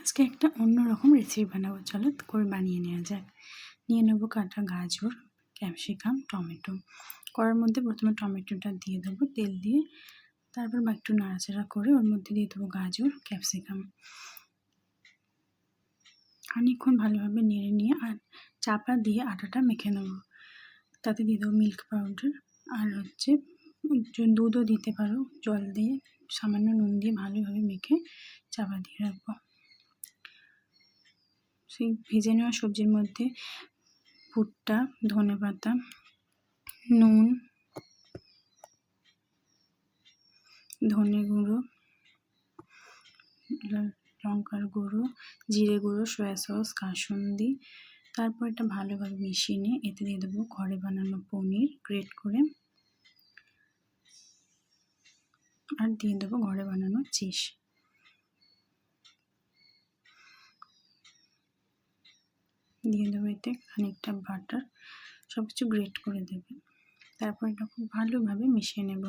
আজকে একটা অন্যরকম রেসিপি বানাবো, চলো করে বানিয়ে নেওয়া যাক। নিয়ে নেবো কাটা গাজর, ক্যাপসিকাম, টমেটো। কড়ার মধ্যে প্রথমে টমেটোটা দিয়ে দেবো তেল দিয়ে, তারপর একটু নাড়াচাড়া করে ওর মধ্যে দিয়ে দেবো গাজর, ক্যাপসিকাম। খানিকক্ষণ ভালোভাবে নেড়ে নিয়ে আর চাপা দিয়ে আটাটা মেখে নেবো। তাতে দিয়ে দেবো মিল্ক পাউডার আর দুধও দিতে পারো, জল দিয়ে সামান্য নুন দিয়ে ভালোভাবে মেখে চাপা দিয়ে রাখবো। সেই ভেজে নেওয়া সবজির মধ্যে ভুট্টা, ধনেপাতা, নুন, ধনে গুঁড়ো, লঙ্কার গুঁড়ো, জিরে গুঁড়ো, সয়া সস, কাসুন্দি, তারপর এটা ভালোভাবে মিশিয়ে নিয়ে এতে দিয়ে দেবো ঘরে বানানো পনির গ্রেট করে, আর দিয়ে দেবো ঘরে বানানো চিজ। দিয়ে দেবো এতে খানিকটা বাটার, সব কিছু গ্রেট করে দেবে। তারপর এটা খুব ভালোভাবে মিশিয়ে নেব।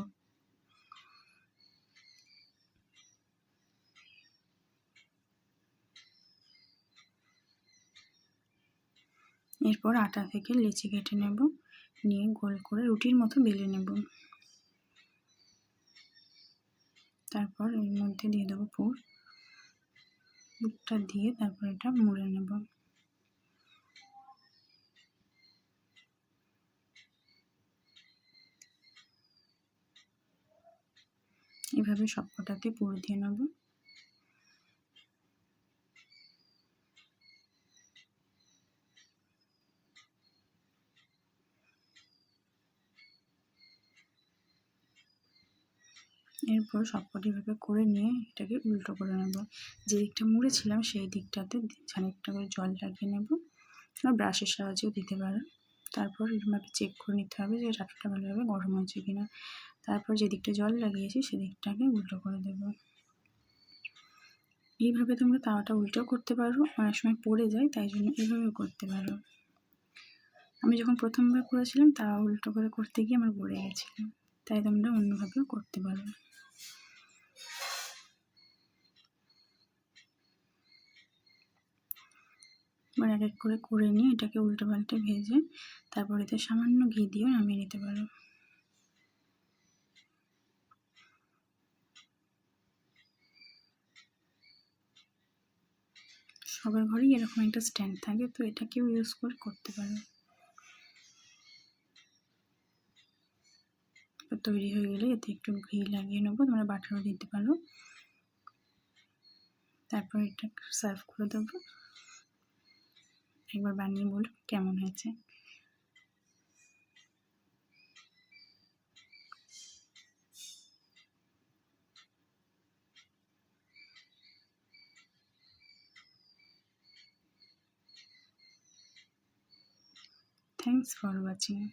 এরপর আটা থেকে লেচি কেটে নেব, নিয়ে গোল করে রুটির মতো বেলে নেব। তারপর এর মধ্যে দিয়ে দেবো পুরটা দিয়ে তারপর এটা মুড়ে নেব। এভাবে সবকটাতে পুর দিয়ে নেব। এরপর সবকটি এভাবে করে নিয়ে এটাকে উল্টো করে নেব। যে দিকটা মুড়েছিলাম সেই দিকটাতে খানিকটা করে জল লাগিয়ে নেব, বা ব্রাশের সাহায্যেও দিতে পারো। তারপর এরকমভাবে চেক করে নিতে হবে যে আটাটা ভালোভাবে গরম হয়েছে কিনা। তারপর যে দিকটা জল লাগিয়েছি সেদিকটাকে উল্টো করে দেব। এইভাবে তোমরা তাওয়াটা উল্টো করতে পারো, অনেক সময় পড়ে যায় তাই জন্য এইভাবেও করতে পারো। আমি যখন প্রথমবার করেছিলাম তাওয়া উল্টো করে করতে গিয়ে আমার পড়ে গেছিলো, তাই তোমরা অন্যভাবেও করতে পারো। এবার এক এক করে নিয়ে এটাকে উল্টো পাল্টে ভেজে তারপর এতে সামান্য ঘি দিয়েও নামিয়ে নিতে পারো। সবার ঘরেই এরকম একটা স্ট্যান্ড থাকে, তো এটাকেও ইউজ করে করতে পারো। তৈরি হয়ে গেলে এতে একটু ঘি লাগিয়ে নেবো, তোমরা বাটারও দিতে পারো। তারপর এটা সার্ভ করে দেবো। একবার বানিয়ে বলো কেমন হয়েছে। Thanks for watching.